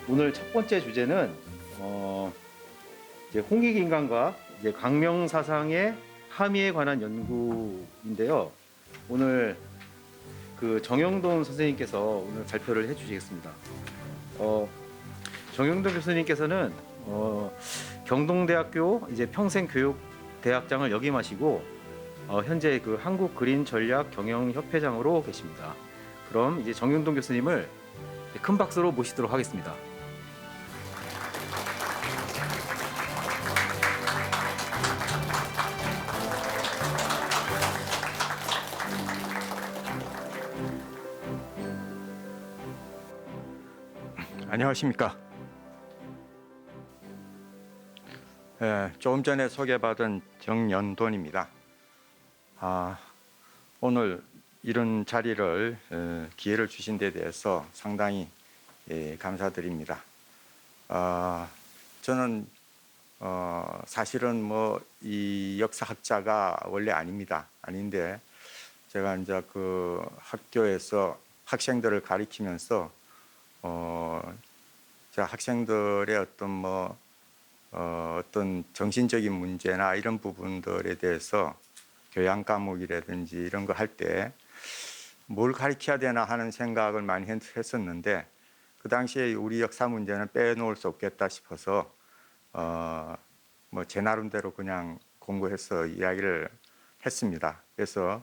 오늘 첫 번째 주제는 이제 홍익인간과 이제 광명 사상의 함의에 관한 연구인데요. 오늘 그 정영돈 선생님께서 오늘 발표를 해주시겠습니다. 어, 정영돈 교수님께서는 경동대학교 이제 평생교육대학장을 역임하시고 현재 그 한국그린전략경영협회장으로 계십니다. 그럼 이제 정영돈 교수님을 큰 박수로 모시도록 하겠습니다. 안녕하십니까. 조금 전에 소개받은 정연돈입니다. 오늘 이런 자리를 기회를 주신 데 대해서 상당히 감사드립니다. 저는 사실은 뭐 이 역사학자가 원래 아닙니다. 아닌데 제가 이제 그 학교에서 학생들을 가리키면서 자 학생들의 어떤 정신적인 문제나 이런 부분들에 대해서 교양 과목이라든지 이런 거 할 때 뭘 가르쳐야 되나 하는 생각을 많이 했었는데 그 당시에 우리 역사 문제는 빼놓을 수 없겠다 싶어서 뭐 제 나름대로 그냥 공부해서 이야기를 했습니다. 그래서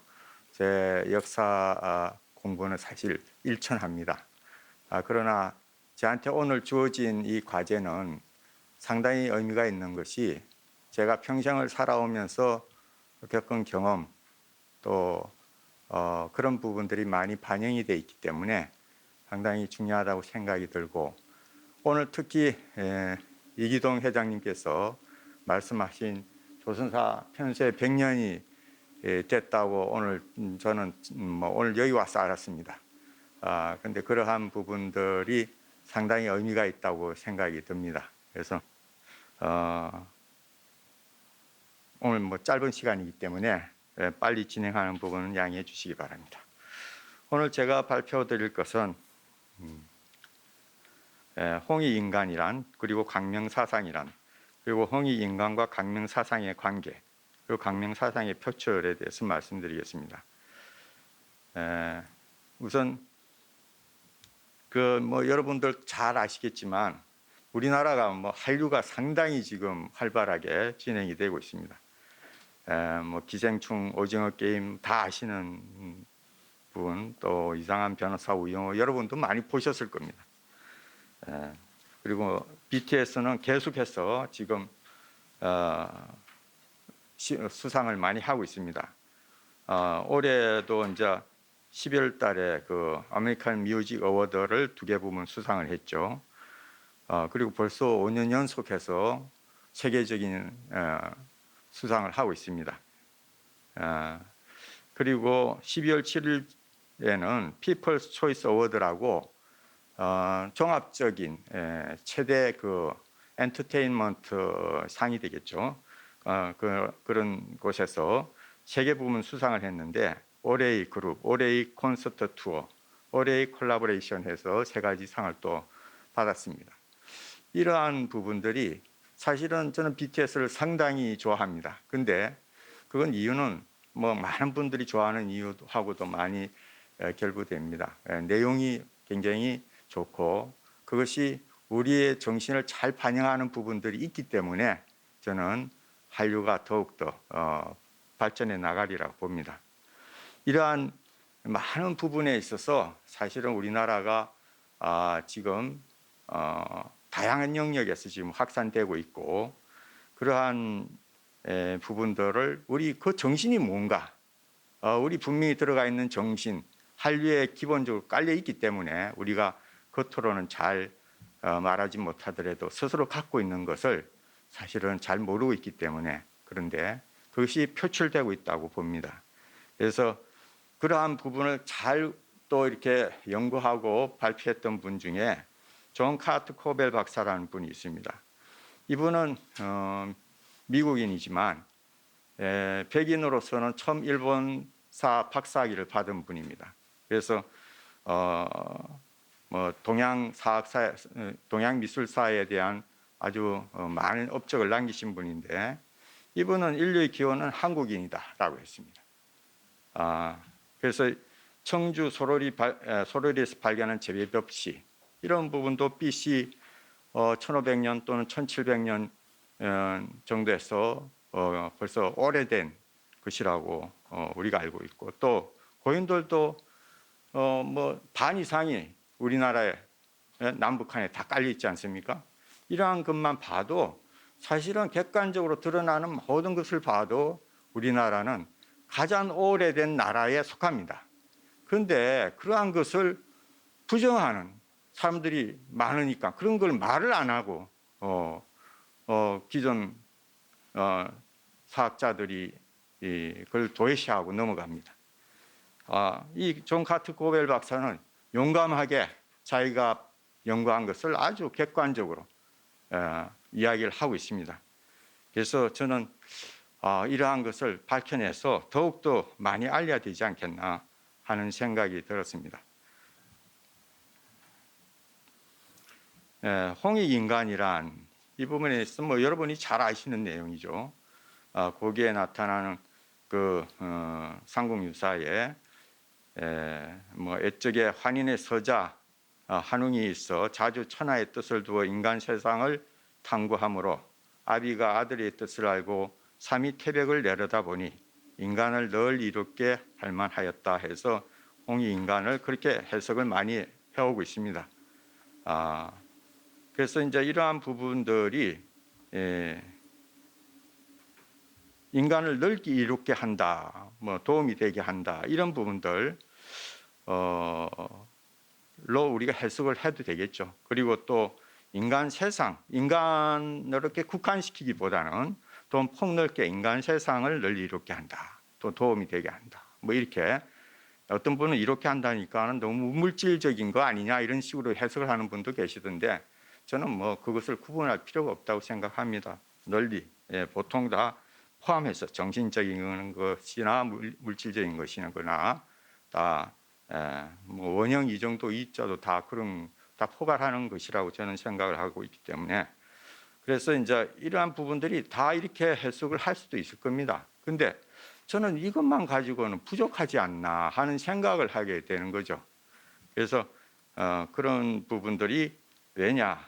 제 역사 공부는 사실 일천합니다. 그러나 저한테 오늘 주어진 이 과제는 상당히 의미가 있는 것이 제가 평생을 살아오면서 겪은 경험 또 그런 부분들이 많이 반영이 돼 있기 때문에 상당히 중요하다고 생각이 들고 오늘 특히 이기동 회장님께서 말씀하신 조선사 편세 100년이 됐다고 오늘 저는 오늘 여기 와서 알았습니다. 근데 그러한 부분들이 상당히 의미가 있다고 생각이 듭니다. 그래서 오늘 뭐 짧은 시간이기 때문에 빨리 진행하는 부분은 양해해 주시기 바랍니다. 오늘 제가 발표드릴 것은 홍익인간이란 그리고 광명사상이란 그리고 홍익인간과 광명사상의 관계 그리고 광명사상의 표출에 대해서 말씀드리겠습니다. 우선 그 뭐 여러분들 잘 아시겠지만 우리나라가 뭐 한류가 상당히 지금 활발하게 진행이 되고 있습니다. 뭐 기생충, 오징어 게임 다 아시는 분, 또 이상한 변호사 우영우 여러분도 많이 보셨을 겁니다. 그리고 BTS는 계속해서 지금 수상을 많이 하고 있습니다. 올해도 이제 12월 달에 그 아메리칸 뮤직 어워드를 2개 부문 수상을 했죠. 그리고 벌써 5년 연속해서 세계적인 수상을 하고 있습니다. 그리고 12월 7일에는 피플스 초이스 어워드라고 종합적인 최대 그 엔터테인먼트 상이 되겠죠. 그런 곳에서 3개 부문 수상을 했는데 올해의 그룹, 올해의 콘서트 투어, 올해의 콜라보레이션 해서 3가지 상을 또 받았습니다. 이러한 부분들이 사실은 저는 BTS를 상당히 좋아합니다. 근데 그건 이유는 뭐 많은 분들이 좋아하는 이유하고도 많이 결부됩니다. 내용이 굉장히 좋고 그것이 우리의 정신을 잘 반영하는 부분들이 있기 때문에 저는 한류가 더욱더 발전해 나가리라고 봅니다. 이러한 많은 부분에 있어서 사실은 우리나라가 지금 다양한 영역에서 지금 확산되고 있고 그러한 부분들을 우리 그 정신이 뭔가 우리 분명히 들어가 있는 정신 한류에 기본적으로 깔려 있기 때문에 우리가 겉으로는 잘 말하지 못하더라도 스스로 갖고 있는 것을 사실은 잘 모르고 있기 때문에 그런데 그것이 표출되고 있다고 봅니다. 그래서 그러한 부분을 잘 또 이렇게 연구하고 발표했던 분 중에 존 카트 코벨 박사라는 분이 있습니다. 이분은 미국인이지만 백인으로서는 처음 일본사 박사학위를 받은 분입니다. 그래서 뭐 동양 미술사에 대한 아주 많은 업적을 남기신 분인데 이분은 인류의 기원은 한국인이다라고 했습니다. 그래서 청주 소로리에서 발견한 제비벽시 이런 부분도 BC 1500년 또는 1700년 정도에서 벌써 오래된 것이라고 우리가 알고 있고 또 고인돌도 뭐 반 이상이 우리나라의 남북한에 다 깔려 있지 않습니까? 이러한 것만 봐도 사실은 객관적으로 드러나는 모든 것을 봐도 우리나라는 가장 오래된 나라에 속합니다. 그런데 그러한 것을 부정하는 사람들이 많으니까 그런 걸 말을 안 하고 기존 사학자들이 그걸 도외시하고 넘어갑니다. 이 존 카트 고벨 박사는 용감하게 자기가 연구한 것을 아주 객관적으로 이야기를 하고 있습니다. 그래서 저는 이러한 것을 밝혀내서 더욱더 많이 알려야 되지 않겠나 하는 생각이 들었습니다. 홍익인간이란 이 부분에 있어서 뭐 여러분이 잘 아시는 내용이죠. 거기에 나타나는 그 삼국유사에 뭐 애적에 환인의 서자 한웅이 있어 자주 천하의 뜻을 두어 인간 세상을 탐구하므로 아비가 아들의 뜻을 알고 삼위 태백을 내려다보니 인간을 늘 이롭게 할 만하였다 해서 홍익인간을 그렇게 해석을 많이 해오고 있습니다. 그래서 이제 이러한 부분들이 인간을 넓게 이롭게 한다, 뭐 도움이 되게 한다 이런 부분들 로 우리가 해석을 해도 되겠죠. 그리고 또 인간 세상, 인간을 이렇게 국한시키기보다는 좀 폭넓게 인간 세상을 널리 이롭게 한다, 또 도움이 되게 한다. 뭐 이렇게 어떤 분은 이렇게 한다니까는 너무 물질적인 거 아니냐 이런 식으로 해석을 하는 분도 계시던데 저는 뭐 그것을 구분할 필요가 없다고 생각합니다. 널리 보통 다 포함해서 정신적인 것이나 물질적인 것이나 다 뭐 원형 이정도 이자도 다 그런 다 포괄하는 것이라고 저는 생각을 하고 있기 때문에 그래서 이제 이러한 부분들이 다 이렇게 해석을 할 수도 있을 겁니다. 근데 저는 이것만 가지고는 부족하지 않나 하는 생각을 하게 되는 거죠. 그래서 그런 부분들이 왜냐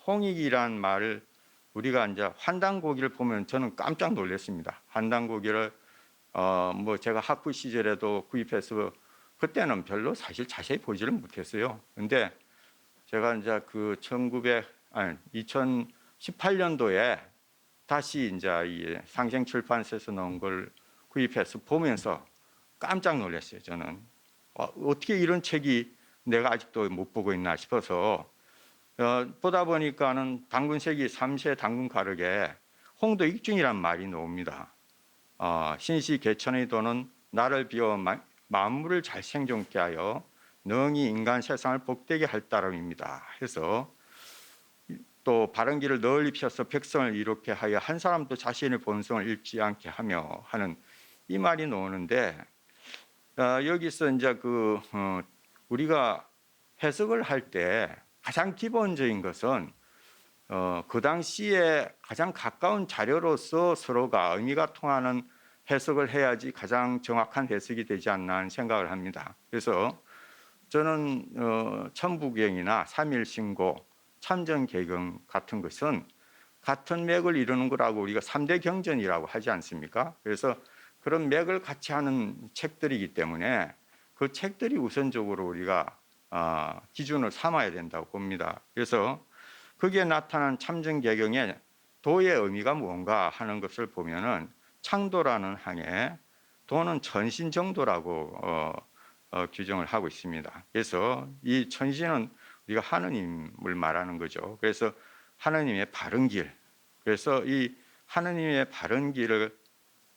홍익이란 말을 우리가 이제 환단고기를 보면 저는 깜짝 놀랐습니다. 환단고기를 뭐 제가 학부 시절에도 구입해서 그때는 별로 사실 자세히 보지를 못했어요. 근데 제가 이제 그 2018년도에 다시 이제 이 상생출판사에서 나온 걸 구입해서 보면서 깜짝 놀랐어요. 저는 어떻게 이런 책이 내가 아직도 못 보고 있나 싶어서 보다 보니까는 당군세기 3세 당군 가르게 홍도익중이란 말이 나옵니다. 신시 개천의 도는 나를 비워 만물을 잘 생존케 하여 능히 인간 세상을 복되게 할 따름입니다. 해서 또 바른 길을 널리 펴서 백성을 이롭게 하여 한 사람도 자신의 본성을 잃지 않게 하며 하는 이 말이 나오는데 여기서 이제 우리가 해석을 할 때 가장 기본적인 것은 그 당시에 가장 가까운 자료로서 서로가 의미가 통하는 해석을 해야지 가장 정확한 해석이 되지 않나 하는 생각을 합니다. 그래서 저는 천부경이나 삼일신고, 참전개경 같은 것은 같은 맥을 이루는 거라고 우리가 3대 경전이라고 하지 않습니까? 그래서 그런 맥을 같이 하는 책들이기 때문에 그 책들이 우선적으로 우리가 기준을 삼아야 된다고 봅니다. 그래서 거기에 나타난 참전개경의 도의 의미가 뭔가 하는 것을 보면은 창도라는 항에 도는 천신정도라고 규정을 하고 있습니다. 그래서 이 천신은 우리가 하느님을 말하는 거죠. 그래서 하느님의 바른 길, 그래서 이 하느님의 바른 길을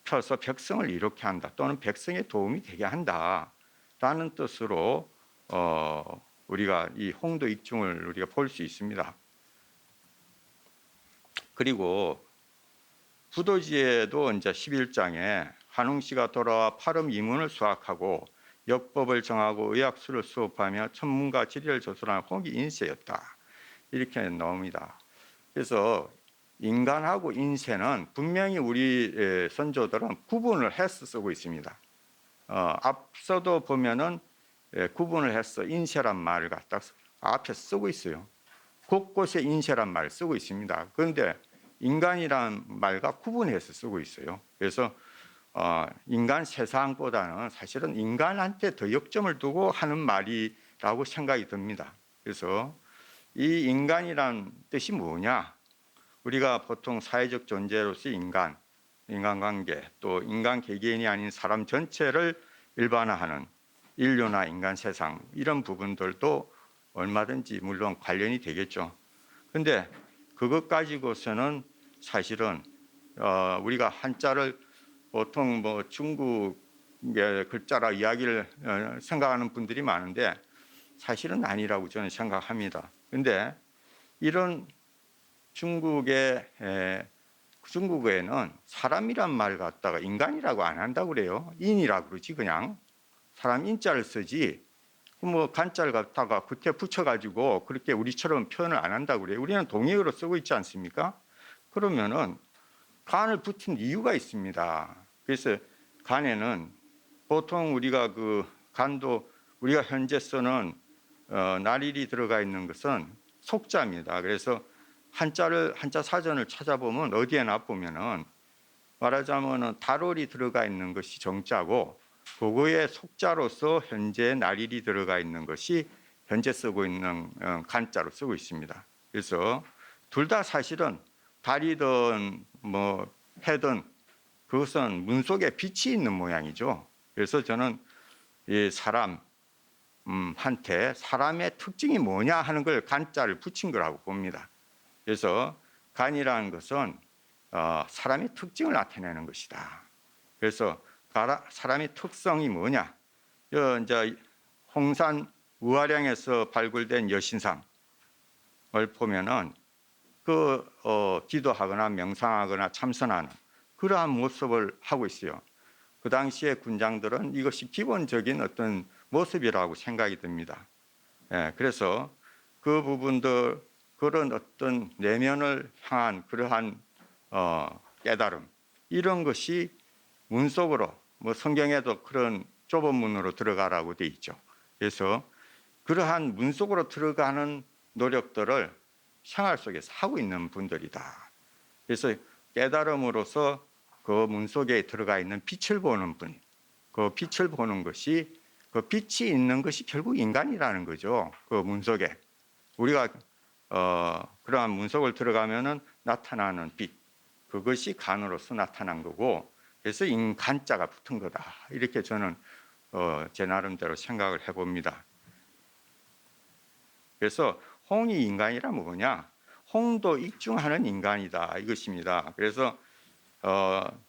펴서 백성을 이롭게 한다 또는 백성의 도움이 되게 한다라는 뜻으로 우리가 이 홍도익중을 우리가 볼 수 있습니다. 그리고 부도지에도 이제 11장에 한웅 씨가 돌아와 파름 이문을 수확하고 역법을 정하고 의학수를 수업하며 천문과 지리를 조술하는 홍익 인세였다. 이렇게 나옵니다. 그래서 인간하고 인세는 분명히 우리 선조들은 구분을 해서 쓰고 있습니다. 앞서도 보면은 구분을 해서 인세란 말을 갖다 앞에 쓰고 있어요. 곳곳에 인세란 말을 쓰고 있습니다. 그런데 인간이란 말과 구분해서 쓰고 있어요. 그래서 인간 세상보다는 사실은 인간한테 더 역점을 두고 하는 말이라고 생각이 듭니다. 그래서 이 인간이란 뜻이 뭐냐? 우리가 보통 사회적 존재로서 인간관계, 또 인간 개개인이 아닌 사람 전체를 일반화하는 인류나 인간 세상 이런 부분들도 얼마든지 물론 관련이 되겠죠. 그런데 그것 가지고서는 사실은 우리가 한자를 보통 뭐 중국의 글자라 이야기를 생각하는 분들이 많은데 사실은 아니라고 저는 생각합니다. 그런데 이런 중국어에는 사람이란 말 갖다가 인간이라고 안 한다고 그래요. 인이라고 그러지 그냥. 사람 인자를 쓰지 뭐 간자를 갖다가 겉에 붙여가지고 그렇게 우리처럼 표현을 안 한다고 그래요. 우리는 동의어로 쓰고 있지 않습니까? 그러면은 간을 붙인 이유가 있습니다. 그래서 간에는 보통 우리가 그 간도 우리가 현재 쓰는 날일이 들어가 있는 것은 속자입니다. 그래서 한자 사전을 찾아보면 어디에나 보면은 말하자면은 달월이 들어가 있는 것이 정자고 그거의 속자로서 현재 날일이 들어가 있는 것이 현재 쓰고 있는 간자로 쓰고 있습니다. 그래서 둘 다 사실은 달이든 뭐 해든 그것은 문 속에 빛이 있는 모양이죠. 그래서 저는 이 사람한테 사람의 특징이 뭐냐 하는 걸 간자를 붙인 거라고 봅니다. 그래서 간이라는 것은 사람의 특징을 나타내는 것이다. 그래서 사람의 특성이 뭐냐? 이제 홍산 우화량에서 발굴된 여신상을 보면은 기도하거나 명상하거나 참선하는 그러한 모습을 하고 있어요. 그 당시에 군장들은 이것이 기본적인 어떤 모습이라고 생각이 듭니다. 그래서 그 부분들 그런 어떤 내면을 향한 그러한 깨달음 이런 것이 문 속으로 뭐 성경에도 그런 좁은 문으로 들어가라고 돼 있죠. 그래서 그러한 문 속으로 들어가는 노력들을 생활 속에서 하고 있는 분들이다. 그래서 깨달음으로써 그 문 속에 들어가 있는 빛을 보는 분, 그 빛을 보는 것이 그 빛이 있는 것이 결국 인간이라는 거죠. 그 문 속에 우리가 그러한 문 속을 들어가면은 나타나는 빛, 그것이 간으로서 나타난 거고, 그래서 인간자가 붙은 거다. 이렇게 저는 제 나름대로 생각을 해봅니다. 그래서 홍이 인간이란 뭐냐? 홍도 익중하는 인간이다 이것입니다. 그래서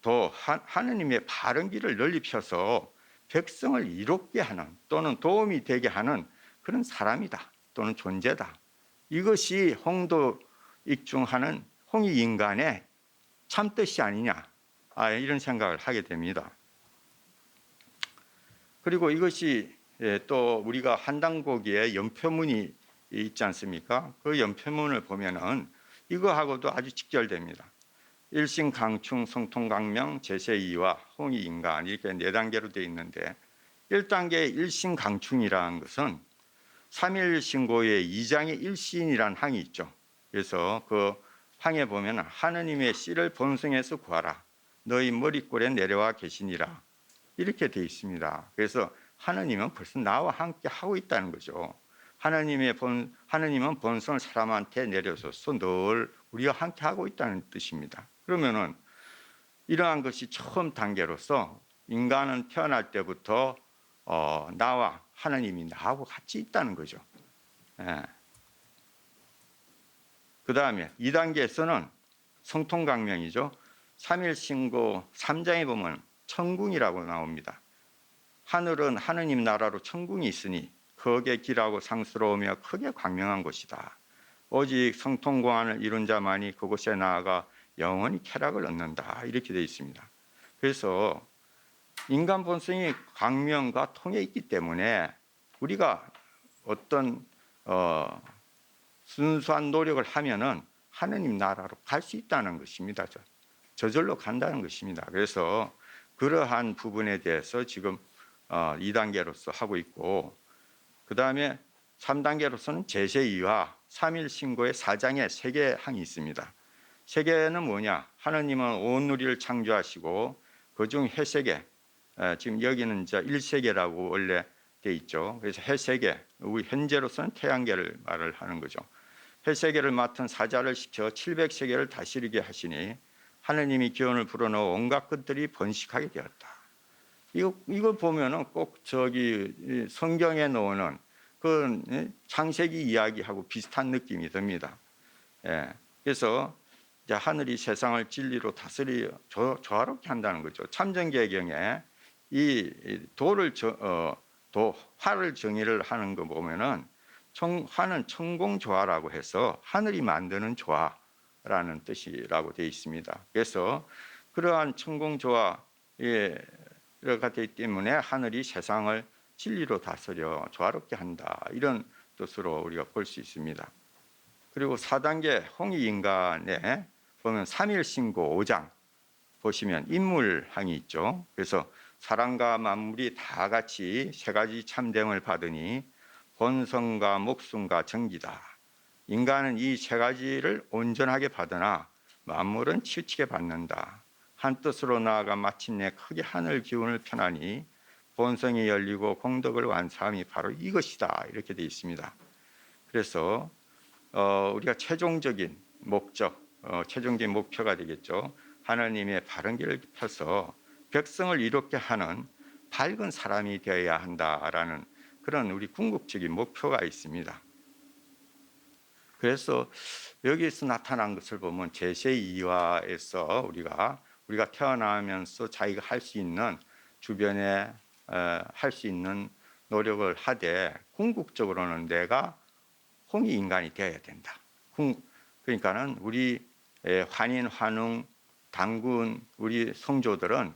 또 하느님의 바른 길을 널리 펴서 백성을 이롭게 하는 또는 도움이 되게 하는 그런 사람이다 또는 존재다. 이것이 홍도 익중하는 홍이 인간의 참뜻이 아니냐 이런 생각을 하게 됩니다. 그리고 이것이 또 우리가 한당고기에 연표문이 있지 않습니까? 그 연표문을 보면은 이거하고도 아주 직결됩니다. 일신강충, 성통강명, 제세이와 홍익인간 이렇게 4단계로 되어 있는데 1단계 일신강충이라는 것은 3일신고의 2장의 일신이라는 항이 있죠. 그래서 그 항에 보면 하느님의 씨를 본성에서 구하라. 너희 머리꼴에 내려와 계시니라. 이렇게 되어 있습니다. 그래서 하느님은 벌써 나와 함께 하고 있다는 거죠. 하느님은 본성을 사람한테 내려줘서 늘 우리와 함께 하고 있다는 뜻입니다. 그러면은 이러한 것이 처음 단계로서 인간은 태어날 때부터 나와 하느님이 나하고 같이 있다는 거죠. 그 다음에 2단계에서는 성통강명이죠. 3일신고 3장에 보면 천궁이라고 나옵니다. 하늘은 하느님 나라로 천궁이 있으니 거기에 길하고 상스러우며 크게 광명한 곳이다. 오직 성통공안을 이룬 자만이 그곳에 나아가 영원히 쾌락을 얻는다. 이렇게 되어 있습니다. 그래서 인간 본성이 광명과 통해 있기 때문에 우리가 어떤 순수한 노력을 하면은 하느님 나라로 갈 수 있다는 것입니다. 저절로 간다는 것입니다. 그래서 그러한 부분에 대해서 지금 2단계로서 하고 있고, 그 다음에 3단계로서는 제세2와 3일 신고의 4장에 3개 항이 있습니다. 3개는 뭐냐? 하느님은 온 우리를 창조하시고 그중 해세계, 지금 여기는 이제 1세계라고 원래 돼 있죠. 그래서 해세계, 우리 현재로서는 태양계를 말을 하는 거죠. 해세계를 맡은 사자를 시켜 700세계를 다스리게 하시니 하느님이 기원을 불어넣어 온갖 것들이 번식하게 되었다. 이거 보면은 꼭 저기 성경에 나오는 그 창세기 이야기하고 비슷한 느낌이 듭니다. 예. 그래서 이제 하늘이 세상을 진리로 다스리 조화롭게 한다는 거죠. 참정계경에 이 화를 정의를 하는 거 보면은 화는 천공조화라고 해서 하늘이 만드는 조화라는 뜻이라고 되어 있습니다. 그래서 그러한 천공조화가 되기 때문에 하늘이 세상을 진리로 다스려 조화롭게 한다, 이런 뜻으로 우리가 볼 수 있습니다. 그리고 4단계 홍익인간에 보면 3일 신고 5장 보시면 인물항이 있죠. 그래서 사람과 만물이 다 같이 3가지 참됨을 받으니 본성과 목숨과 정기다. 인간은 이 3가지를 온전하게 받으나 만물은 치우치게 받는다. 한 뜻으로 나아가 마침내 크게 하늘 기운을 펴나니 본성이 열리고 공덕을 완수함이 바로 이것이다, 이렇게 되어 있습니다. 그래서 우리가 최종적인 목적, 최종적인 목표가 되겠죠. 하나님의 바른 길을 펴서 백성을 이롭게 하는 밝은 사람이 되어야 한다라는 그런 우리 궁극적인 목표가 있습니다. 그래서 여기에서 나타난 것을 보면 제세2화에서 우리가 태어나면서 자기가 할 수 있는, 주변에 할 수 있는 노력을 하되 궁극적으로는 내가 홍익인간이 되어야 된다. 그러니까는 우리 환인, 환웅, 당군, 우리 성조들은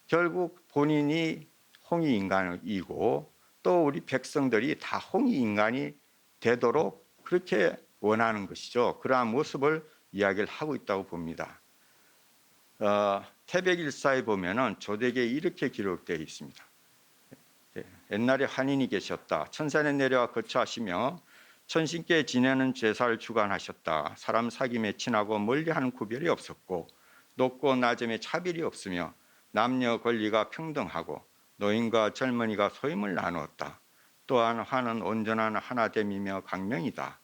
결국 본인이 홍익인간이고 또 우리 백성들이 다 홍익인간이 되도록 그렇게 원하는 것이죠. 그러한 모습을 이야기를 하고 있다고 봅니다. 태백일사에 보면은 조대기에 이렇게 기록되어 있습니다. 옛날에 환인이 계셨다. 천산에 내려와 거처하시며 천신께 지내는 제사를 주관하셨다. 사람 사귐에 친하고 멀리하는 구별이 없었고 높고 낮음에 차별이 없으며 남녀 권리가 평등하고 노인과 젊은이가 소임을 나누었다. 또한 화는 온전한 하나됨이며 광명이다.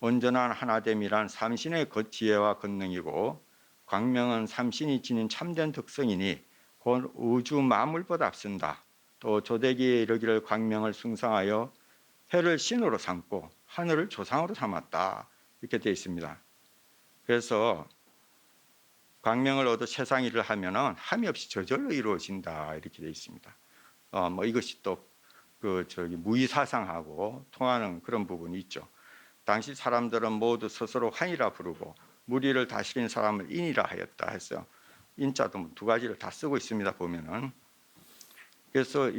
온전한 하나됨이란 삼신의 지혜와 권능이고 광명은 삼신이 지닌 참된 특성이니 곧 우주 만물보다 앞선다. 또 조대기에 이르기를 광명을 숭상하여 해를 신으로 삼고 하늘을 조상으로 삼았다, 이렇게 되어 있습니다. 그래서 광명을 얻어 세상 일을 하면은 함이 없이 저절로 이루어진다, 이렇게 되어 있습니다. 이것이 또 무의사상하고 통하는 그런 부분이 있죠. 당시 사람들은 모두 스스로 환이라 부르고 무리를 다스린 사람을 인이라 하였다 해서 인자도 2가지를 다 쓰고 있습니다, 보면은. 그래서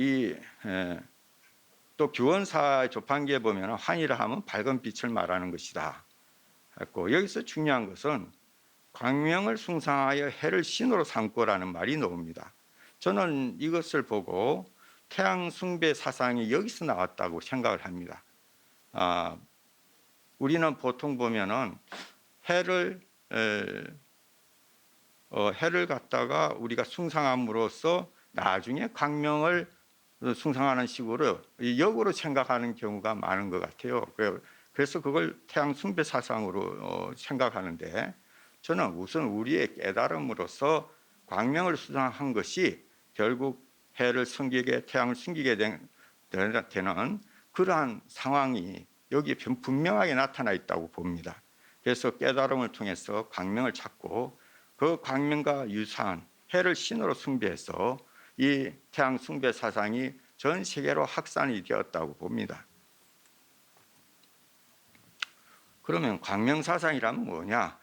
또 규원사 조판기에 보면 환이라 하면 밝은 빛을 말하는 것이다 했고, 여기서 중요한 것은 광명을 숭상하여 해를 신으로 삼고라는 말이 나옵니다. 저는 이것을 보고 태양 숭배 사상이 여기서 나왔다고 생각을 합니다. 우리는 보통 보면은 해를 갖다가 우리가 숭상함으로써 나중에 광명을 숭상하는 식으로 역으로 생각하는 경우가 많은 것 같아요. 그래서 그걸 태양 숭배 사상으로 생각하는데, 저는 우선 우리의 깨달음으로서 광명을 숭상한 것이 결국 해를 숨기게, 태양을 숨기게 되는 그러한 상황이 여기 분명하게 나타나 있다고 봅니다. 그래서 깨달음을 통해서 광명을 찾고 그 광명과 유사한 해를 신으로 숭배해서 이 태양 숭배 사상이 전 세계로 확산이 되었다고 봅니다. 그러면 광명 사상이란 뭐냐?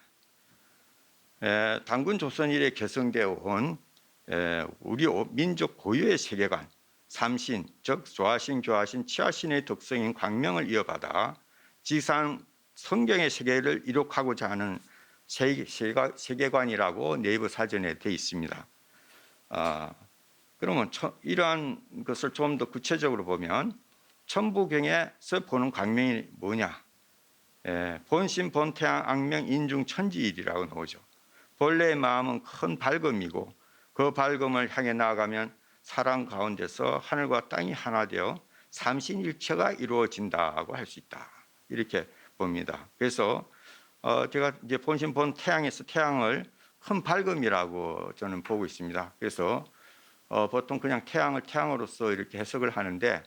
당군 조선 이래 개성되어 온 우리 민족 고유의 세계관, 삼신, 즉 조화신, 교화신, 치화신의 특성인 광명을 이어받아 지상 성경의 세계를 이룩하고자 하는 세계관이라고 네이버 사전에 되어 있습니다. 그러면 이러한 것을 좀 더 구체적으로 보면 천부경에서 보는 광명이 뭐냐? 본심, 본태양, 악명, 인중, 천지일이라고 나오죠. 본래의 마음은 큰 밝음이고 그 밝음을 향해 나아가면 사랑 가운데서 하늘과 땅이 하나 되어 삼신일체가 이루어진다고 할 수 있다. 이렇게 봅니다. 그래서 제가 이제 본심 본 태양에서 태양을 큰 밝음이라고 저는 보고 있습니다. 그래서 보통 그냥 태양을 태양으로서 이렇게 해석을 하는데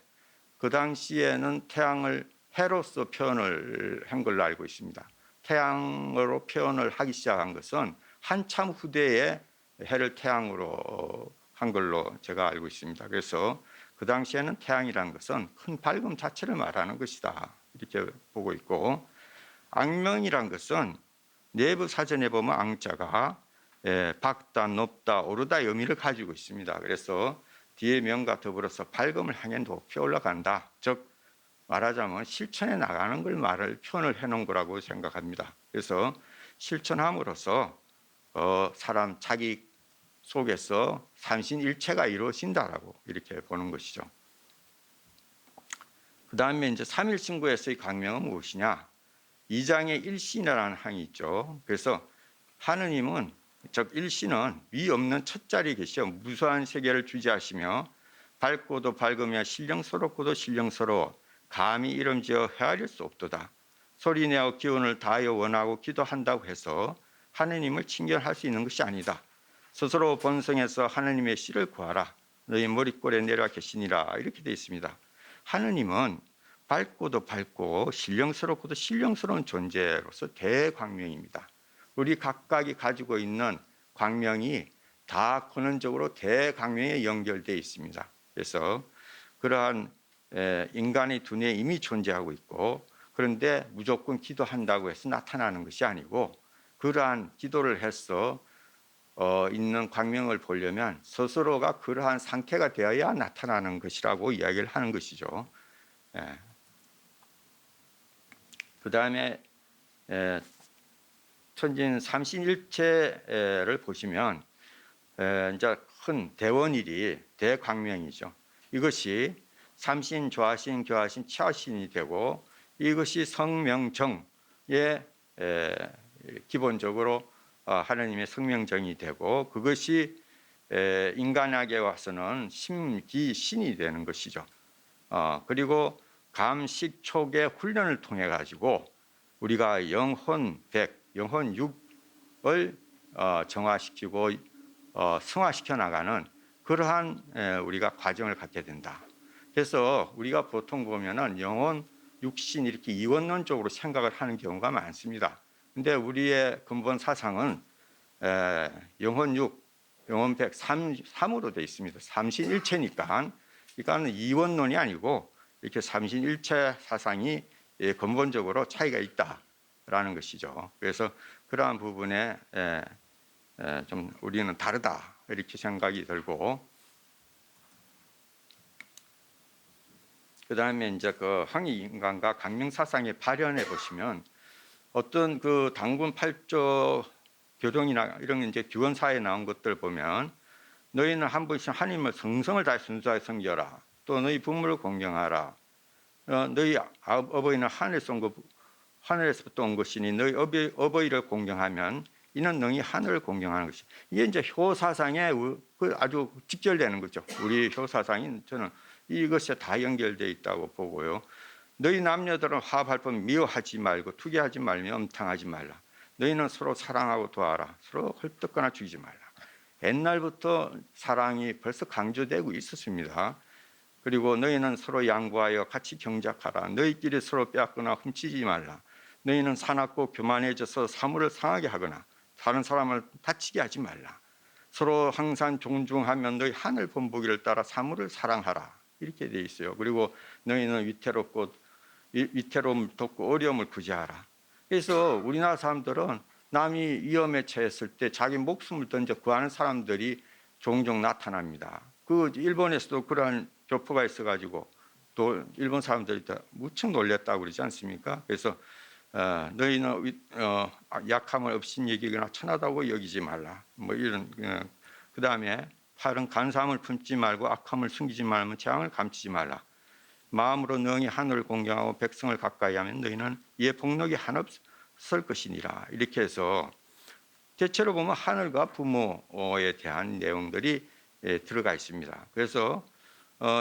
그 당시에는 태양을 해로서 표현을 한 걸로 알고 있습니다. 태양으로 표현을 하기 시작한 것은 한참 후대에 해를 태양으로 한 걸로 제가 알고 있습니다. 그래서 그 당시에는 태양이라는 것은 큰 밝음 자체를 말하는 것이다. 이렇게 보고 있고, 악명이란 것은 내부 사전에 보면 앙자가 밝다, 높다, 오르다 의미를 가지고 있습니다. 그래서 뒤에 명과 더불어서 밝음을 향해 높이 올라간다. 즉 말하자면 실천해 나가는 걸 표현을 해놓은 거라고 생각합니다. 그래서 실천함으로써 사람 자기 속에서 삼신일체가 이루어진다라고 이렇게 보는 것이죠. 그 다음에 이제 삼일신구에서의 광명은 무엇이냐? 2장에 일신이라는 항이 있죠. 그래서 하느님은 즉 일신은 위 없는 첫 자리에 계시어 무수한 세계를 주재하시며 밝고도 밝으며 신령스럽고도 신령스러워 감히 이름지어 헤아릴 수 없도다. 소리내어 기운을 다하여 원하고 기도한다고 해서 하느님을 칭견할 수 있는 것이 아니다. 스스로 본성에서 하느님의 씨를 구하라. 너희 머릿골에 내려와 계시니라. 이렇게 되어 있습니다. 하느님은 밝고도 밝고 신령스럽고도 신령스러운 존재로서 대광명입니다. 우리 각각이 가지고 있는 광명이 다 근원적으로 대광명에 연결되어 있습니다. 그래서 그러한 인간의 두뇌에 이미 존재하고 있고, 그런데 무조건 기도한다고 해서 나타나는 것이 아니고 그러한 기도를 해서 있는 광명을 보려면 스스로가 그러한 상태가 되어야 나타나는 것이라고 이야기를 하는 것이죠. 그 다음에 천진 삼신일체를 보시면 이제 큰 대원일이 대광명이죠. 이것이 삼신, 조화신, 교화신, 치화신이 되고 이것이 성명정의 기본적으로 하나님의 성명정이 되고 그것이 인간에게 와서는 심기신이 되는 것이죠. 그리고 감식촉의 훈련을 통해 가지고 우리가 영혼백, 영혼육을 정화시키고 승화시켜 나가는 그러한 우리가 과정을 갖게 된다. 그래서 우리가 보통 보면은 영혼, 육신 이렇게 이원론적으로 생각을 하는 경우가 많습니다. 근데 우리의 근본 사상은 영혼육, 영혼백, 삼으로 되어 있습니다. 삼신일체니까, 그러니까 이원론이 아니고 이렇게 삼신일체 사상이 근본적으로 차이가 있다라는 것이죠. 그래서 그러한 부분에 좀 우리는 다르다 이렇게 생각이 들고, 그 다음에 이제 그 항의인간과 강명 사상의 발현해 보시면 어떤 그 당군 8조 교령이나 이런 이제 규원사에 나온 것들 보면 너희는 한 분씩 하나님을 성성을 다해 순수하게 섬겨라. 또 너희 부모를 공경하라. 너희 어버이는 하늘에서부터 온 것이니 너희 어버이를 공경하면 이는 너희 하늘을 공경하는 것이. 이게 이제 효사상에 아주 직결되는 거죠. 우리 효사상이 저는 이것에 다 연결되어 있다고 보고요. 너희 남녀들은 화합할뿐 미워하지 말고 투기하지 말며 엄탕하지 말라. 너희는 서로 사랑하고 도와라. 서로 헐뜯거나 죽이지 말라. 옛날부터 사랑이 벌써 강조되고 있었습니다. 그리고 너희는 서로 양보하여 같이 경작하라. 너희끼리 서로 빼앗거나 훔치지 말라. 너희는 사납고 교만해져서 사물을 상하게 하거나 다른 사람을 다치게 하지 말라. 서로 항상 존중하면 너희 하늘 본보기를 따라 사물을 사랑하라. 이렇게 돼 있어요. 그리고 너희는 위태로움을 돕고 어려움을 구제하라. 그래서 우리나라 사람들은 남이 위험에 처했을 때 자기 목숨을 던져 구하는 사람들이 종종 나타납니다. 그 일본에서도 그러한 교포가 있어가지고 또 일본 사람들이 다 무척 놀랬다고 그러지 않습니까? 그래서 너희는 약함을 없인 여기거나 천하다고 여기지 말라. 뭐 이런 그 다음에 팔은 간사함을 품지 말고 악함을 숨기지 말면 재앙을 감추지 말라. 마음으로 능히 하늘을 공경하고 백성을 가까이하면 너희는 이에 복록이 한없을 것이니라. 이렇게 해서 대체로 보면 하늘과 부모에 대한 내용들이 들어가 있습니다. 그래서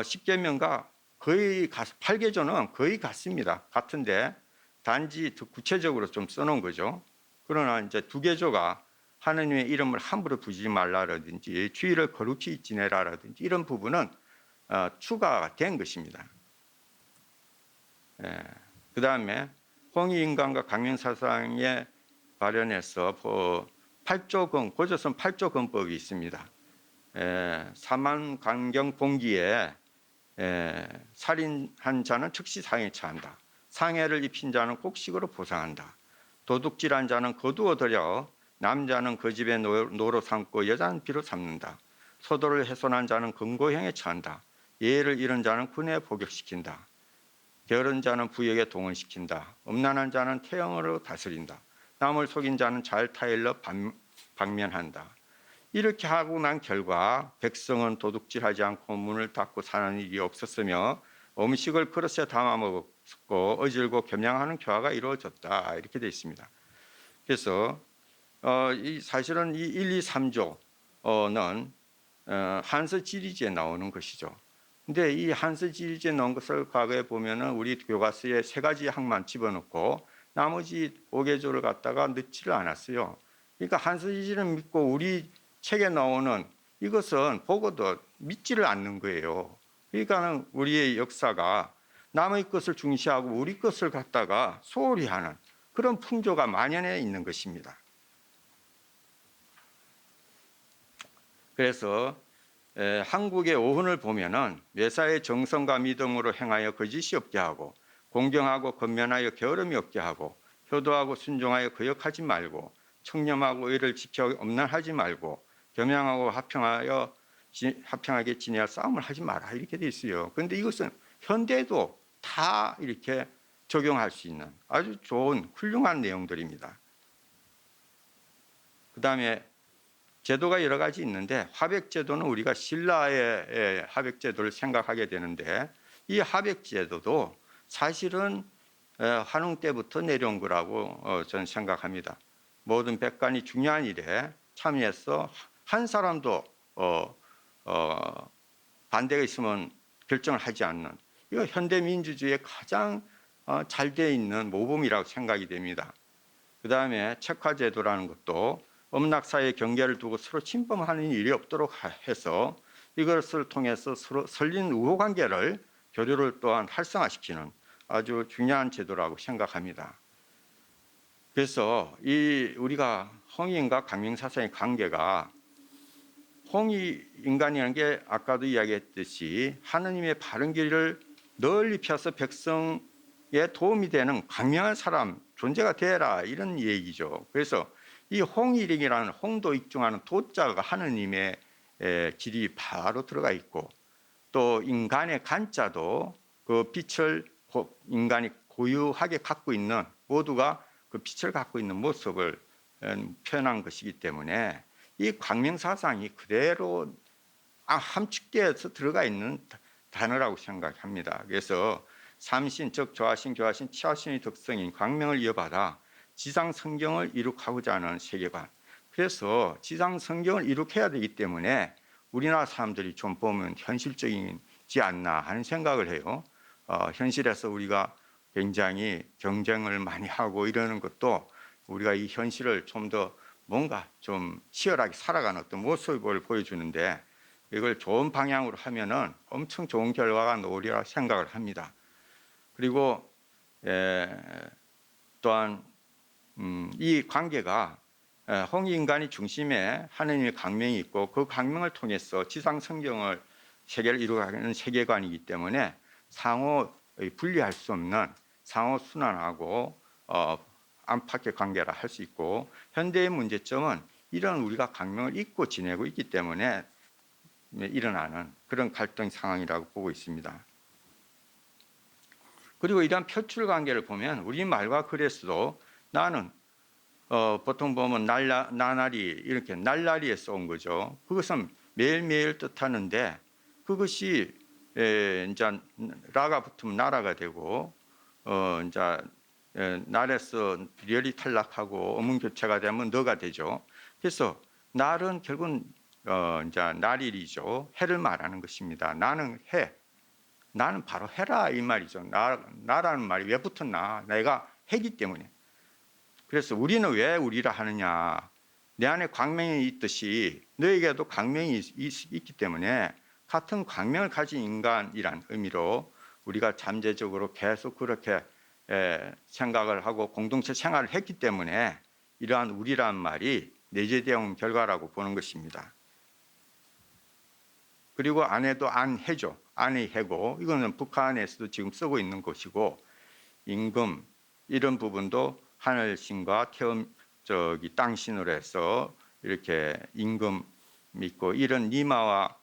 십계명과 거의 8계조는 거의 같습니다. 같은데 단지 더 구체적으로 좀 써놓은 거죠. 그러나 이제 2계조가 하느님의 이름을 함부로 부르지 말라라든지 주의를 거룩히 지내라라든지 이런 부분은 추가가 된 것입니다. 그 다음에 홍익인간과 강명사상에 발현해서 8조건, 고조선 8조건법이 있습니다. 사만강경봉기에 살인한 자는 즉시 상해 처한다. 상해를 입힌 자는 곡식으로 보상한다. 도둑질한 자는 거두어들여 남자는 그 집에 노로 삼고 여자는 비로 삼는다. 소도를 훼손한 자는 금고형에 처한다. 예의를 잃은 자는 군에 복역시킨다. 게으른 자는 부역에 동원시킨다. 음란한 자는 태형으로 다스린다. 남을 속인 자는 잘 타일러 방면한다. 이렇게 하고 난 결과 백성은 도둑질하지 않고 문을 닫고 사는 일이 없었으며 음식을 그릇에 담아 먹었고 어질고 겸양하는 교화가 이루어졌다. 이렇게 되어 있습니다. 그래서 사실은 이 1, 2, 3조는 한서지리지에 나오는 것이죠. 근데 이 한서지리지에 나온 것을 과거에 보면은 우리 교과서에 3가지 항만 집어넣고 나머지 5계조를 갖다가 넣지를 않았어요. 그러니까 한서지리를 믿고 우리 책에 나오는 이것은 보고도 믿지를 않는 거예요. 그러니까는 우리의 역사가 남의 것을 중시하고 우리 것을 갖다가 소홀히 하는 그런 풍조가 만연해 있는 것입니다. 그래서 한국의 오훈을 보면은 매사에 정성과 믿음으로 행하여 거짓이 없게 하고 공경하고 건면하여 게으름이 없게 하고 효도하고 순종하여 거역하지 말고 청렴하고 의를 지켜 엄난하지 말고 겸양하고 합평하게 지내야 싸움을 하지 마라 이렇게 돼 있어요. 그런데 이것은 현대에도 다 이렇게 적용할 수 있는 아주 좋은 훌륭한 내용들입니다. 그 다음에 제도가 여러 가지 있는데 화백제도는 우리가 신라의 화백제도를 생각하게 되는데 이 화백제도도 사실은 환웅 때부터 내려온 거라고 저는 생각합니다. 모든 백관이 중요한 일에 참여해서 한 사람도 반대가 있으면 결정을 하지 않는 이거 현대 민주주의의 가장 잘 되어 있는 모범이라고 생각이 됩니다. 그 다음에 책화제도라는 것도 음락사의 경계를 두고 서로 침범하는 일이 없도록 해서 이것을 통해서 서로 설린 우호관계를 교류를 또한 활성화시키는 아주 중요한 제도라고 생각합니다. 그래서 우리가 홍익인과 강명사상의 관계가 홍익인간이라는 게 아까도 이야기했듯이 하느님의 바른 길을 널리 펴서 백성에 도움이 되는 강명한 사람 존재가 되라 이런 얘기죠. 그래서 이 홍일이라는 홍도 익중하는 도자가 하느님의 길이 바로 들어가 있고 또 인간의 간자도 그 빛을 인간이 고유하게 갖고 있는 모두가 그 빛을 갖고 있는 모습을 표현한 것이기 때문에 이 광명사상이 그대로 함축되어서 들어가 있는 단어라고 생각합니다. 그래서 삼신 즉 조하신 교하신 치하신의 덕성인 광명을 이어받아 지상 성경을 이룩하고자 하는 세계관. 그래서 지상 성경을 이룩해야 되기 때문에 우리나라 사람들이 좀 보면 현실적이지 않나 하는 생각을 해요. 현실에서 우리가 굉장히 경쟁을 많이 하고 이러는 것도 우리가 이 현실을 좀 더 뭔가 좀 치열하게 살아가는 어떤 모습을 보여주는데 이걸 좋은 방향으로 하면은 엄청 좋은 결과가 나오리라 생각을 합니다. 그리고 또한 이 관계가 홍익인간이 중심에 하느님의 강명이 있고 그 강명을 통해서 지상 성경을 세계를 이루어가는 세계관이기 때문에 상호 분리할 수 없는 상호 순환하고 안팎의 관계라 할 수 있고 현대의 문제점은 이런 우리가 강명을 잊고 지내고 있기 때문에 일어나는 그런 갈등 상황이라고 보고 있습니다. 그리고 이러한 표출 관계를 보면 우리말과 글에서도 나는 보통 보면 나날이 이렇게 날라리에서 온 거죠. 그것은 매일매일 뜻하는데 그것이 이제 라가 붙으면 나라가 되고 이제 날에서 열이 탈락하고 어문교체가 되면 너가 되죠. 그래서 날은 결국은 이제 날일이죠. 해를 말하는 것입니다. 나는 해. 나는 바로 해라 이 말이죠. 나라는 말이 왜 붙었나? 내가 해기 때문에. 그래서 우리는 왜 우리라 하느냐? 내 안에 광명이 있듯이 너에게도 광명이 있기 때문에 같은 광명을 가진 인간이란 의미로 우리가 잠재적으로 계속 그렇게 생각을 하고 공동체 생활을 했기 때문에 이러한 우리란 말이 내재되어 온 결과라고 보는 것입니다. 그리고 안에도 안해죠. 안의 해고 이거는 북한에서도 지금 쓰고 있는 것이고 임금 이런 부분도 하늘신과 땅신으로 해서 이렇게 임금 있고 이런 니마와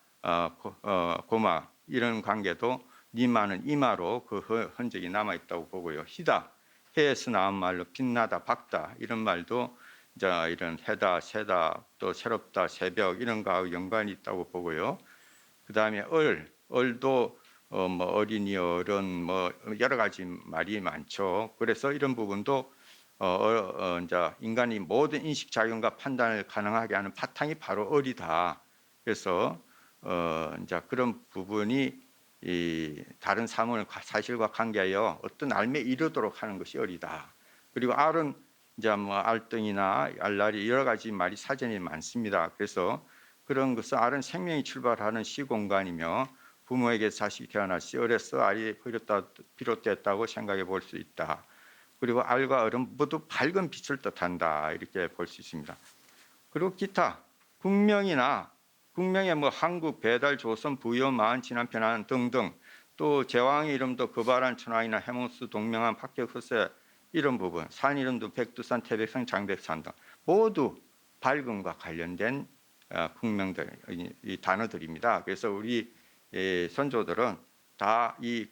고마 이런 관계도 니마는 이마로 그 흔적이 남아 있다고 보고요. 희다 해에서 나온 말로 빛나다 밝다 이런 말도 이제 이런 해다 새다 또 새롭다 새벽 이런 거하고 연관이 있다고 보고요. 그다음에 얼도 뭐 어린이 어른 뭐 여러 가지 말이 많죠. 그래서 이런 부분도 이제 인간이 모든 인식 작용과 판단을 가능하게 하는 바탕이 바로 얼이다. 그래서 이제 그런 부분이 이 다른 사실과 관계하여 어떤 알매 이르도록 하는 것이 얼이다. 그리고 알은 이제 뭐 알등이나 알날이 여러 가지 말이 사전에 많습니다. 그래서 그런 것은 알은 생명이 출발하는 시공간이며 부모에게 자식이 태어날 시 얼에서 알이 비롯됐다고 생각해 볼 수 있다. 그리고 알과 얼은 모두 밝은 빛을 뜻한다. 이렇게 볼 수 있습니다. 그리고 기타 국명에 뭐 한국, 배달, 조선, 부여, 마한, 진안, 편안 등등 또 제왕의 이름도 거바란, 천왕이나 해몽수, 동명한, 박격, 허세 이런 부분 산 이름도 백두산, 태백산, 장백산 등 모두 밝음과 관련된 국명들 이 단어들입니다. 그래서 우리 선조들은 다 이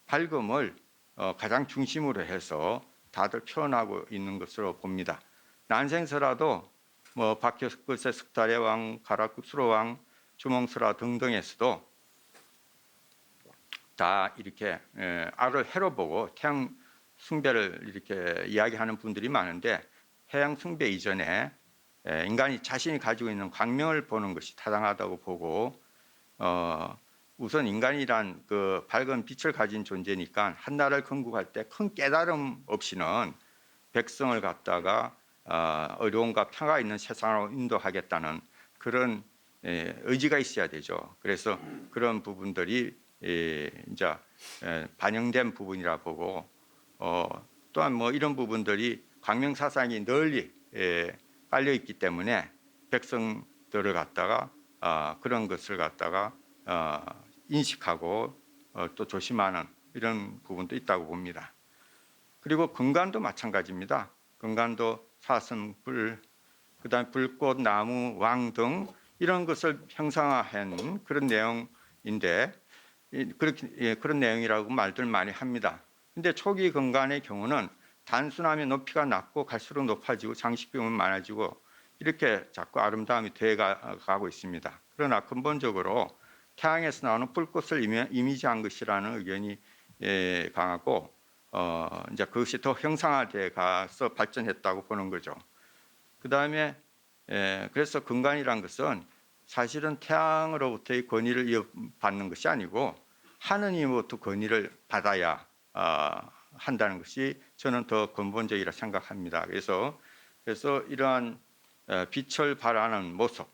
밝음을 가장 중심으로 해서 다들 표현하고 있는 것으로 봅니다. 난생서라도 뭐 박효석글세 석달의 왕, 가락수로 왕, 주몽서라 등등에서도 다 이렇게 알을 해로 보고 태양 숭배를 이렇게 이야기하는 분들이 많은데 해양 숭배 이전에 인간이 자신이 가지고 있는 광명을 보는 것이 타당하다고 보고 우선 인간이란 그 밝은 빛을 가진 존재니까 한 나라를 건국할 때 큰 깨달음 없이는 백성을 갖다가 어려움과 평화가 있는 세상으로 인도하겠다는 그런 의지가 있어야 되죠. 그래서 그런 부분들이 이제 반영된 부분이라 보고 또한 뭐 이런 부분들이 광명 사상이 널리 깔려 있기 때문에 백성들을 갖다가 그런 것을 갖다가 인식하고 또 조심하는 이런 부분도 있다고 봅니다. 그리고 근간도 마찬가지입니다. 근간도 사슴, 불, 그다음에 불꽃, 나무, 왕 등 이런 것을 형상화한 그런 내용인데 그렇게 그런 내용이라고 말들 많이 합니다. 근데 초기 근간의 경우는 단순하면 높이가 낮고 갈수록 높아지고 장식비용은 많아지고 이렇게 자꾸 아름다움이 되어가고 있습니다. 그러나 근본적으로 태양에서 나오는 불꽃을 이미지한 것이라는 의견이 강하고 이제 그것이 더 형상화돼 가서 발전했다고 보는 거죠. 그 다음에 그래서 근간이란 것은 사실은 태양으로부터의 권위를 받는 것이 아니고 하느님으로부터 권위를 받아야 한다는 것이 저는 더 근본적이라 생각합니다. 그래서 이러한 빛을 발하는 모습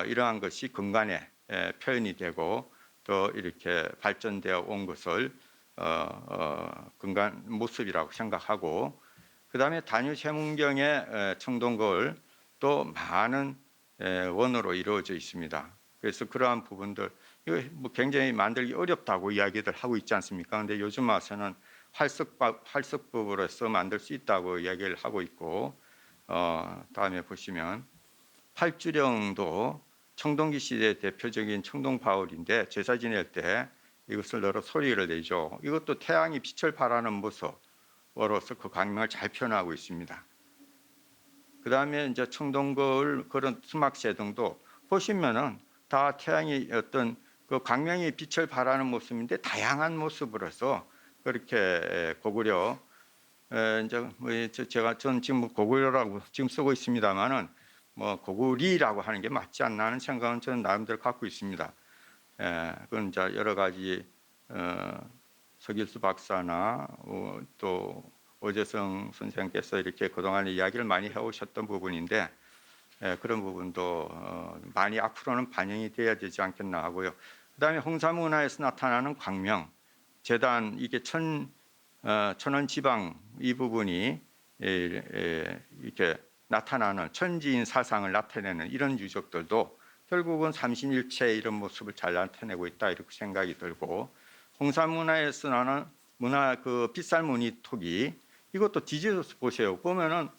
이러한 것이 근간에 표현이 되고 또 이렇게 발전되어 온 것을 근간 모습이라고 생각하고 그 다음에 단유세문경의 청동거울 또 많은 원어로 이루어져 있습니다. 그래서 그러한 부분들 이거 뭐 굉장히 만들기 어렵다고 이야기들 하고 있지 않습니까? 근데 요즘 와서는 활석법으로서 만들 수 있다고 이야기를 하고 있고 다음에 보시면 팔주령도 청동기 시대의 대표적인 청동 바울인데 제사 지낼 때 이것을 넣어 소리를 내죠. 이것도 태양이 빛을 발하는 모습으로서 그 광명을 잘 표현하고 있습니다. 그 다음에 이제 청동거울 그런 수막세등도 보시면은 다 태양이 어떤 그 광명이 빛을 발하는 모습인데 다양한 모습으로서 그렇게 고구려 이제 뭐 제가 전 지금 고구려라고 지금 쓰고 있습니다만은 뭐 고구리라고 하는 게 맞지 않나 하는 생각은 저는 나름대로 갖고 있습니다. 그건 이제 여러 가지 서길수 박사나 또 오재성 선생께서 이렇게 그동안 이야기를 많이 해오셨던 부분인데 그런 부분도 많이 앞으로는 반영이 돼야 되지 않겠나 하고요. 그다음에 홍사문화에서 나타나는 광명, 재단 이게 천원 지방 이 부분이 이렇게 나타나는 천지인 사상을 나타내는 이런 유적들도 결국은 삼신일체 이런 모습을 잘 나타내고 있다 이렇게 생각이 들고 홍사문화에서 나는 문화 그 빗살무늬 톡이 이것도 뒤집어서 보세요. 보면은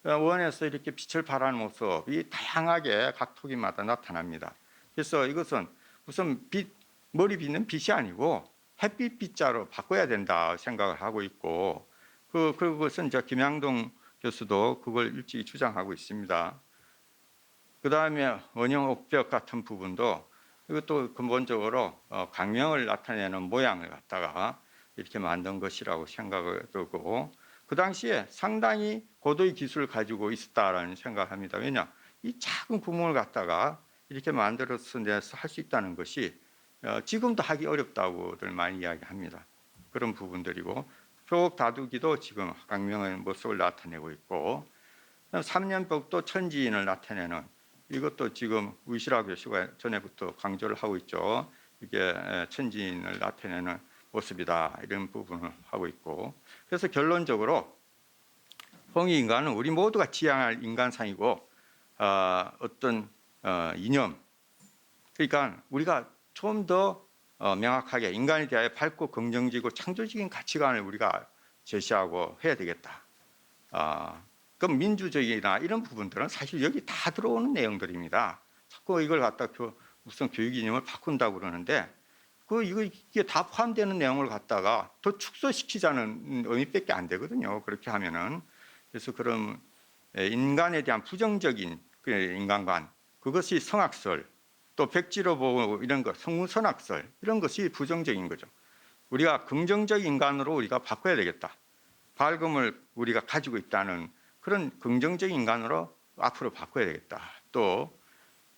원에서 이렇게 빛을 발하는 모습이 다양하게 각 톡이마다 나타납니다. 그래서 이것은 무슨 머리 빗는 빛이 아니고 햇빛 빛자로 바꿔야 된다 생각을 하고 있고 그것은 이제 김양동 교수도 그걸 일찍이 주장하고 있습니다. 그 다음에 원형 옥벽 같은 부분도 이것도 근본적으로 광명을 나타내는 모양을 갖다가 이렇게 만든 것이라고 생각을 들고 그 당시에 상당히 고도의 기술을 가지고 있었다라는 생각을 합니다. 왜냐 이 작은 구멍을 갖다가 이렇게 만들어서 내서 할 수 있다는 것이 지금도 하기 어렵다고들 많이 이야기합니다. 그런 부분들이고 벽 다두기도 지금 광명의 모습을 나타내고 있고 삼년벽도 천지인을 나타내는 이것도 지금 우시라 교수가 전에부터 강조를 하고 있죠. 이게 천지인을 나타내는 모습이다 이런 부분을 하고 있고 그래서 결론적으로 홍익인간은 우리 모두가 지향할 인간상이고 어떤 이념 그러니까 우리가 좀 더 명확하게 인간에 대하여 밝고 긍정적이고 창조적인 가치관을 우리가 제시하고 해야 되겠다. 그럼 민주적이나 이런 부분들은 사실 여기 다 들어오는 내용들입니다. 자꾸 이걸 갖다 무슨 교육 이념을 바꾼다고 그러는데 이게 다 포함되는 내용을 갖다가 더 축소시키자는 의미밖에 안 되거든요. 그렇게 하면은 그래서 그런 인간에 대한 부정적인 인간관 그것이 성악설 또 백지로 보고 이런 것 성문선악설 이런 것이 부정적인 거죠. 우리가 긍정적 인간으로 우리가 바꿔야 되겠다. 밝음을 우리가 가지고 있다는 그런 긍정적 인간으로 앞으로 바꿔야 되겠다. 또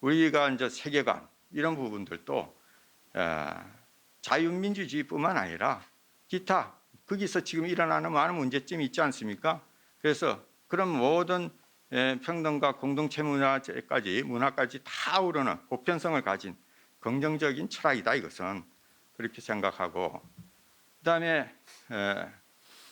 우리가 이제 세계관 이런 부분들도 자유민주주의뿐만 아니라 기타 거기서 지금 일어나는 많은 문제점이 있지 않습니까? 그래서 그런 모든 평등과 공동체 문화까지 다 아우르는 보편성을 가진 긍정적인 철학이다 이것은 그렇게 생각하고 그다음에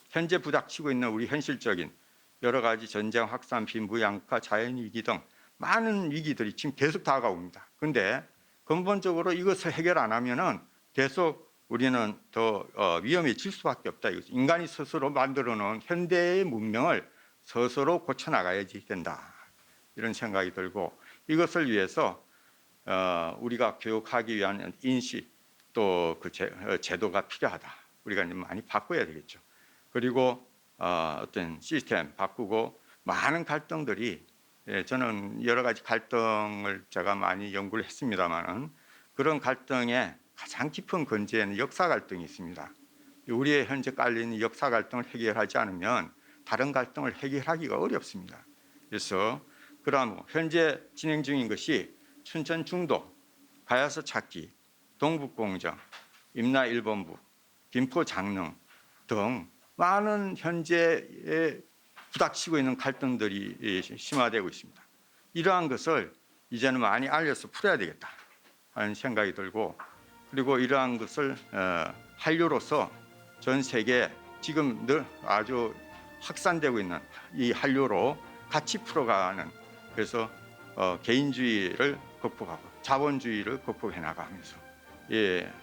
현재 부닥치고 있는 우리 현실적인 여러 가지 전쟁, 확산, 빈부, 양파, 자연위기 등 많은 위기들이 지금 계속 다가옵니다. 그런데 근본적으로 이것을 해결 안 하면은 계속 우리는 더 위험해질 수밖에 없다. 인간이 스스로 만들어 놓은 현대의 문명을 스스로 고쳐나가야지 된다. 이런 생각이 들고 이것을 위해서 우리가 교육하기 위한 인식 또 그 제도가 필요하다. 우리가 많이 바꿔야 되겠죠. 그리고 어떤 시스템 바꾸고 많은 갈등들이 저는 여러 가지 갈등을 제가 많이 연구를 했습니다만은 그런 갈등의 가장 깊은 건재에는 역사 갈등이 있습니다. 우리의 현재 깔린 역사 갈등을 해결하지 않으면 다른 갈등을 해결하기가 어렵습니다. 그래서 그러한 현재 진행 중인 것이 춘천 중도, 가야서 찾기, 동북공정, 임나 1본부, 김포 장릉 등 많은 현재에 부닥치고 있는 갈등들이 심화되고 있습니다. 이러한 것을 이제는 많이 알려서 풀어야 되겠다 하는 생각이 들고 그리고 이러한 것을 한류로서 전 세계 지금 늘 아주 확산되고 있는 이 한류로 같이 풀어가는 그래서 개인주의를 극복하고 자본주의를 극복해 나가면서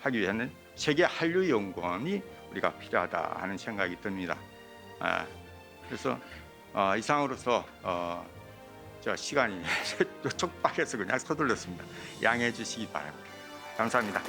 하기 위해서는 세계 한류 연구원이 우리가 필요하다 하는 생각이 듭니다. 그래서 이상으로서 시간이 촉박해서 그냥 서둘렀습니다. 양해해 주시기 바랍니다. 감사합니다.